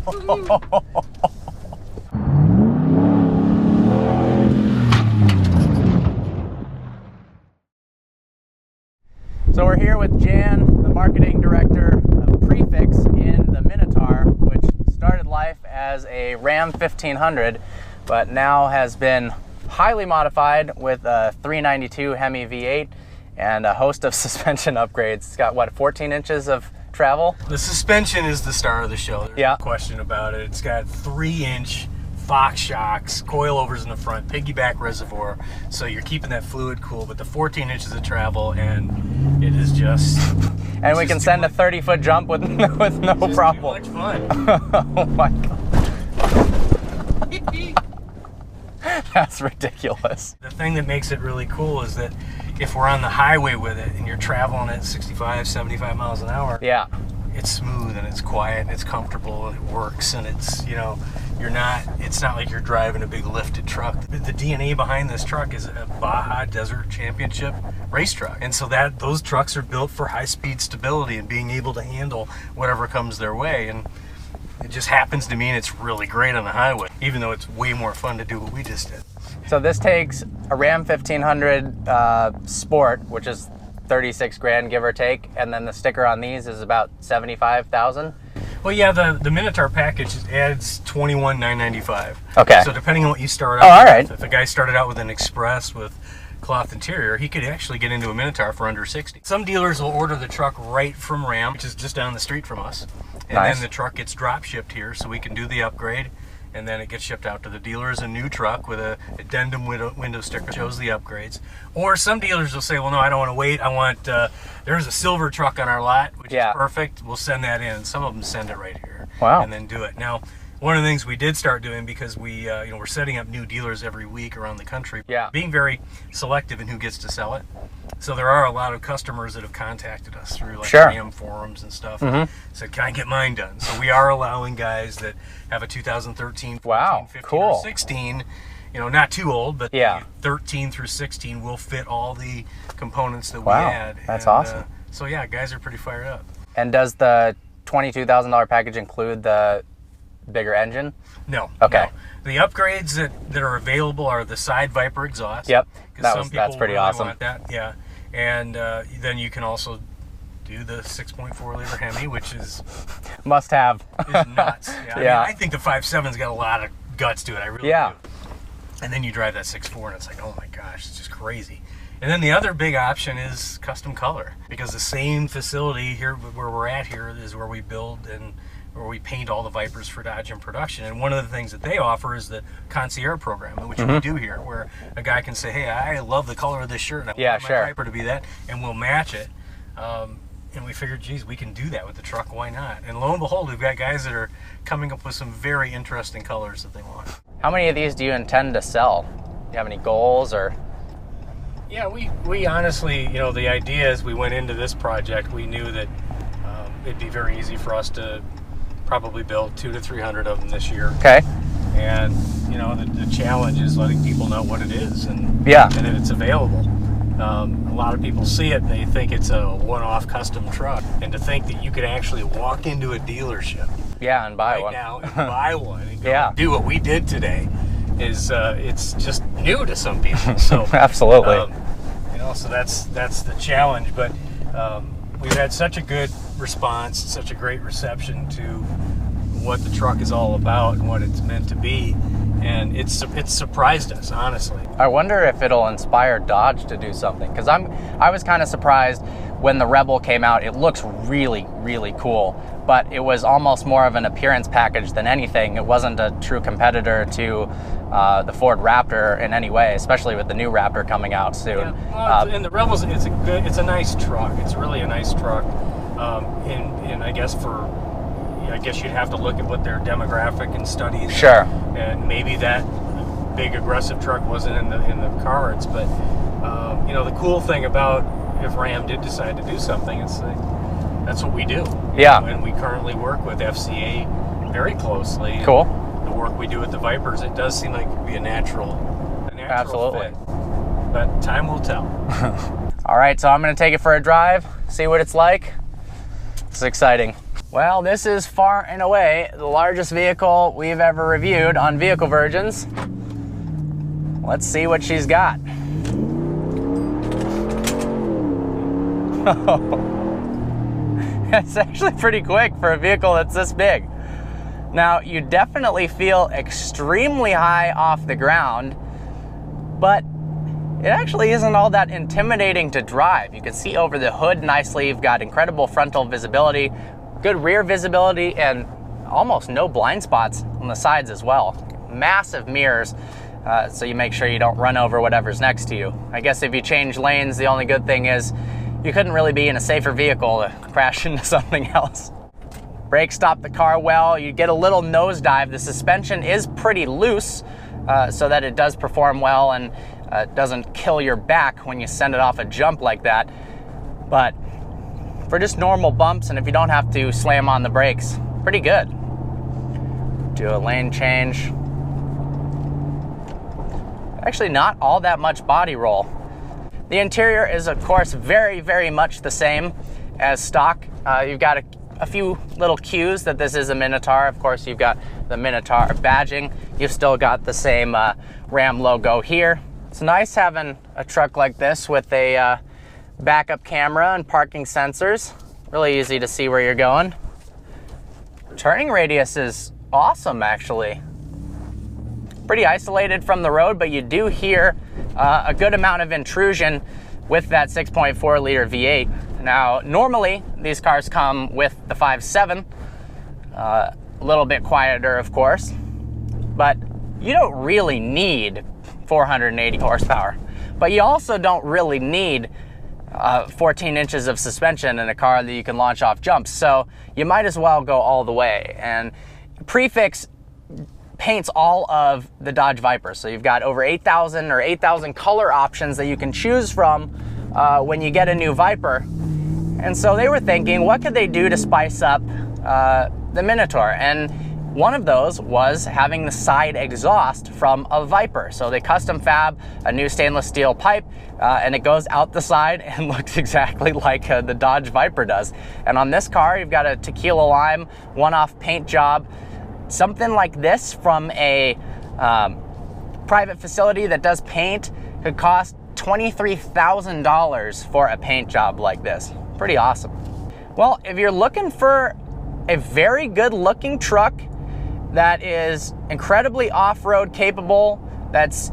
So we're here with Jan, the marketing director of Prefix in the Minotaur, which started life as a Ram 1500, but now has been highly modified with a 392 Hemi V8 and a host of suspension upgrades. It's got, what, 14 inches of travel? The suspension is the star of the show. There's no question about it. It's got 3-inch Fox shocks, coilovers in the front, piggyback reservoir, so you're keeping that fluid cool, but the 14 inches of travel, and it is just... And we can send a 30-foot jump with no problem. Too much fun. Oh my God. That's ridiculous. The thing that makes it really cool is that if we're on the highway with it and you're traveling at 65, 75 miles an hour, yeah, it's smooth and it's quiet and it's comfortable and it works, and it's, you know, it's not like you're driving a big lifted truck. The DNA behind this truck is a Baja Desert Championship race truck. And so those trucks are built for high speed stability and being able to handle whatever comes their way. And it just happens to mean it's really great on the highway, even though it's way more fun to do what we just did. So this takes a Ram 1500 Sport, which is 36 grand, give or take, and then the sticker on these is about 75,000. Well, yeah, the Minotaur package adds $21,995. Okay. So depending on what you start out all with, right. If a guy started out with an Express with cloth interior, he could actually get into a Minotaur for under 60. Some dealers will order the truck right from Ram, which is just down the street from us. And nice. Then the truck gets drop shipped here so we can do the upgrade, and then it gets shipped out to the dealer as a new truck with a addendum window sticker that shows the upgrades. Or some dealers will say, well, no, I don't want to wait. I want, there's a silver truck on our lot, which is perfect. We'll send that in. Some of them send it right here. Wow. And then do it. Now, one of the things we did start doing, because we, we're setting up new dealers every week around the country, being very selective in who gets to sell it. So there are a lot of customers that have contacted us through like Ram forums and stuff. And said, can I get mine done? So we are allowing guys that have a 2013, 14, 15, or 16, not too old, but 13 through 16 will fit all the components that we add. That's awesome. So yeah, guys are pretty fired up. And does the $22,000 package include the bigger engine? No. Okay. No. The upgrades that are available are the side Viper exhaust. Yep. That's pretty really awesome. Want that. Yeah. And then you can also do the 6.4 liter Hemi, which is must have. Is nuts. Yeah. I think the 5.7's got a lot of guts to it. I really do. And then you drive that 6.4 and it's like, oh my gosh, it's just crazy. And then the other big option is custom color, because the same facility here where we're at here is where we build and where we paint all the Vipers for Dodge in production. And one of the things that they offer is the concierge program, which we do here, where a guy can say, hey, I love the color of this shirt and I want my Viper to be that, and we'll match it. And we figured, geez, we can do that with the truck, why not? And lo and behold, we've got guys that are coming up with some very interesting colors that they want. How many of these do you intend to sell? Do you have any goals or? Yeah, we honestly, the idea is we went into this project, we knew that it'd be very easy for us to probably build 200 to 300 of them this year. Okay. And, the challenge is letting people know what it is and that it's available. A lot of people see it and they think it's a one-off custom truck. And to think that you could actually walk into a dealership and buy one now and buy one and go do what we did today is it's just new to some people. So absolutely. So that's the challenge. But we've had such a good response, such a great reception to what the truck is all about and what it's meant to be, and it's surprised us, honestly. I wonder if it'll inspire Dodge to do something, because I was kind of surprised when the Rebel came out. It looks really, really cool, but it was almost more of an appearance package than anything. It wasn't a true competitor to the Ford Raptor in any way, especially with the new Raptor coming out soon. Yeah. Well, and the Rebel's it's a nice truck. It's really a nice truck. And I guess you'd have to look at what their demographic and studies. Sure. And maybe that big aggressive truck wasn't in the cards, but the cool thing about if Ram did decide to do something, it's like, that's what we do. And we currently work with FCA very closely. Cool. The work we do with the Vipers, it does seem like it would be a natural Absolutely. fit. But time will tell. All right, so I'm going to take it for a drive, see what it's like. It's exciting. Well, this is far and away the largest vehicle we've ever reviewed on Vehicle Virgins. Let's see what she's got. It's actually pretty quick for a vehicle that's this big. Now, you definitely feel extremely high off the ground, but it actually isn't all that intimidating to drive. You can see over the hood nicely. You've got incredible frontal visibility, good rear visibility, and almost no blind spots on the sides as well. Massive mirrors, so you make sure you don't run over whatever's next to you. I guess if you change lanes, the only good thing is you couldn't really be in a safer vehicle to crash into something else. Brakes stop the car well. You get a little nosedive. The suspension is pretty loose, so that it does perform well and doesn't kill your back when you send it off a jump like that. But for just normal bumps, and if you don't have to slam on the brakes, pretty good. Do a lane change. Actually, not all that much body roll. The interior is, of course, very, very much the same as stock. You've got a few little cues that this is a Minotaur. Of course, you've got the Minotaur badging. You've still got the same Ram logo here. It's nice having a truck like this with a backup camera and parking sensors. Really easy to see where you're going. Turning radius is awesome, actually. Pretty isolated from the road, but you do hear a good amount of intrusion with that 6.4 liter V8. Now, normally these cars come with the 5.7, a little bit quieter, of course, but you don't really need 480 horsepower. But you also don't really need 14 inches of suspension in a car that you can launch off jumps. So you might as well go all the way. And Prefix paints all of the Dodge Viper. So you've got over 8,000 or 8,000 color options that you can choose from when you get a new Viper. And so they were thinking, what could they do to spice up the Minotaur? And one of those was having the side exhaust from a Viper. So they custom fab a new stainless steel pipe, and it goes out the side and looks exactly like the Dodge Viper does. And on this car, you've got a tequila lime one-off paint job. Something like this from a private facility that does paint could cost $23,000 for a paint job like this. Pretty awesome. Well, if you're looking for a very good looking truck that is incredibly off-road capable, that's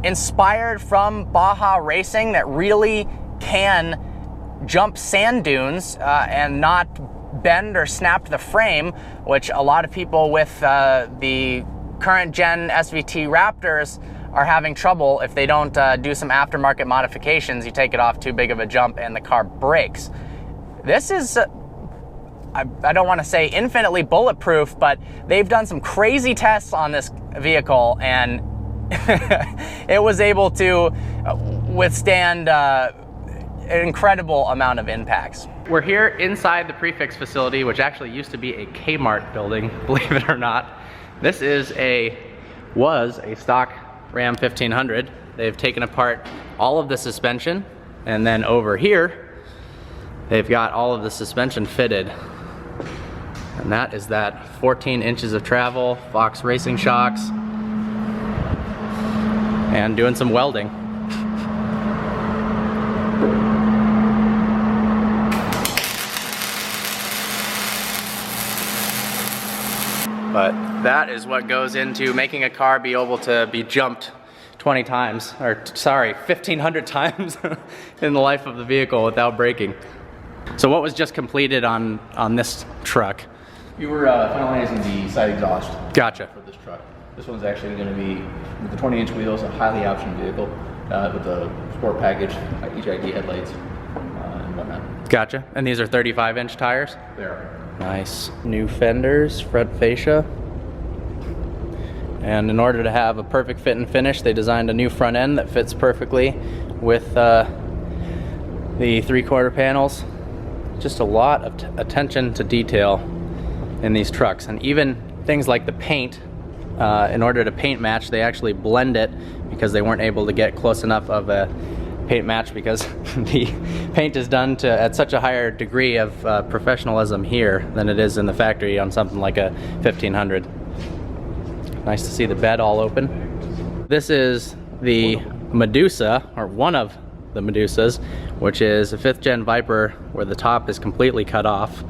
inspired from Baja racing, that really can jump sand dunes and not bend or snap the frame, which a lot of people with the current gen SVT Raptors are having trouble if they don't do some aftermarket modifications. You take it off too big of a jump and the car breaks. This is I don't want to say infinitely bulletproof, but they've done some crazy tests on this vehicle, and it was able to withstand an incredible amount of impacts. We're here inside the Prefix facility, which actually used to be a Kmart building, believe it or not. This was a stock Ram 1500. They've taken apart all of the suspension, and then over here, they've got all of the suspension fitted. And that is that 14 inches of travel, Fox racing shocks, and doing some welding. But that is what goes into making a car be able to be jumped 20 times, or sorry, 1,500 times in the life of the vehicle without braking. So what was just completed on this truck? You were finalizing the side exhaust. Gotcha. For this truck. This one's actually going to be, with the 20-inch wheels, a highly optioned vehicle with a sport package, HID headlights, and whatnot. Gotcha. And these are 35-inch tires? They are. Nice. New fenders, front fascia. And in order to have a perfect fit and finish, they designed a new front end that fits perfectly with the 3/4 panels. Just a lot of attention to detail in these trucks. And even things like the paint, in order to paint match, they actually blend it because they weren't able to get close enough of a paint match because the paint is done at such a higher degree of professionalism here than it is in the factory on something like a 1500. Nice to see the bed all open. This is the Medusa, or one of the Medusas, which is a 5th gen Viper where the top is completely cut off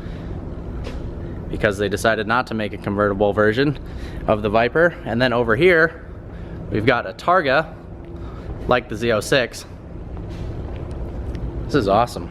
because they decided not to make a convertible version of the Viper. And then over here we've got a Targa like the Z06. This is awesome.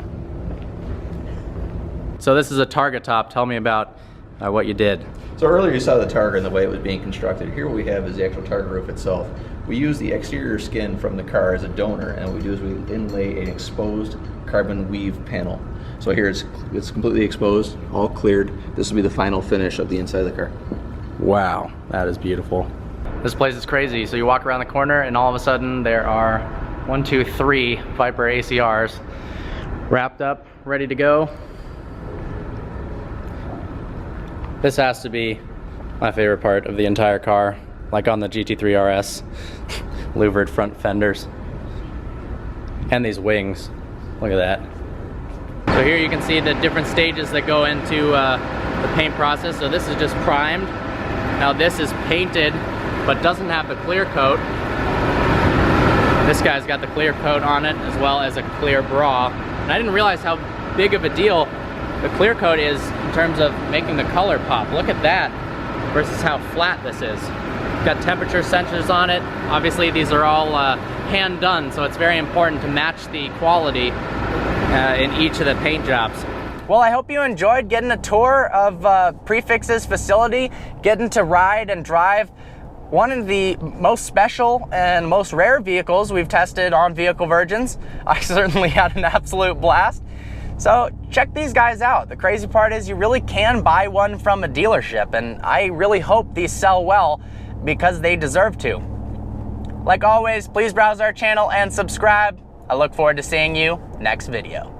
So this is a Targa top. Tell me about what you did. So earlier you saw the Targa and the way it was being constructed. Here what we have is the actual Targa roof itself. We use the exterior skin from the car as a donor, and what we do is we inlay an exposed carbon weave panel. So here it's completely exposed, all cleared. This will be the final finish of the inside of the car. Wow, that is beautiful. This place is crazy. So you walk around the corner and all of a sudden there are 1, 2, 3 Viper ACRs wrapped up, ready to go. This has to be my favorite part of the entire car, like on the GT3 RS. Louvered front fenders. And these wings, look at that. So here you can see the different stages that go into the paint process. So this is just primed. Now this is painted, but doesn't have the clear coat. This guy's got the clear coat on it, as well as a clear bra. And I didn't realize how big of a deal the clear coat is in terms of making the color pop. Look at that versus how flat this is. Got temperature sensors on it. Obviously these are all hand done, so it's very important to match the quality in each of the paint jobs. Well, I hope you enjoyed getting a tour of Prefix's facility, getting to ride and drive one of the most special and most rare vehicles we've tested on Vehicle Virgins. I certainly had an absolute blast. So check these guys out. The crazy part is you really can buy one from a dealership, and I really hope these sell well because they deserve to. Like always, please browse our channel and subscribe. I look forward to seeing you next video.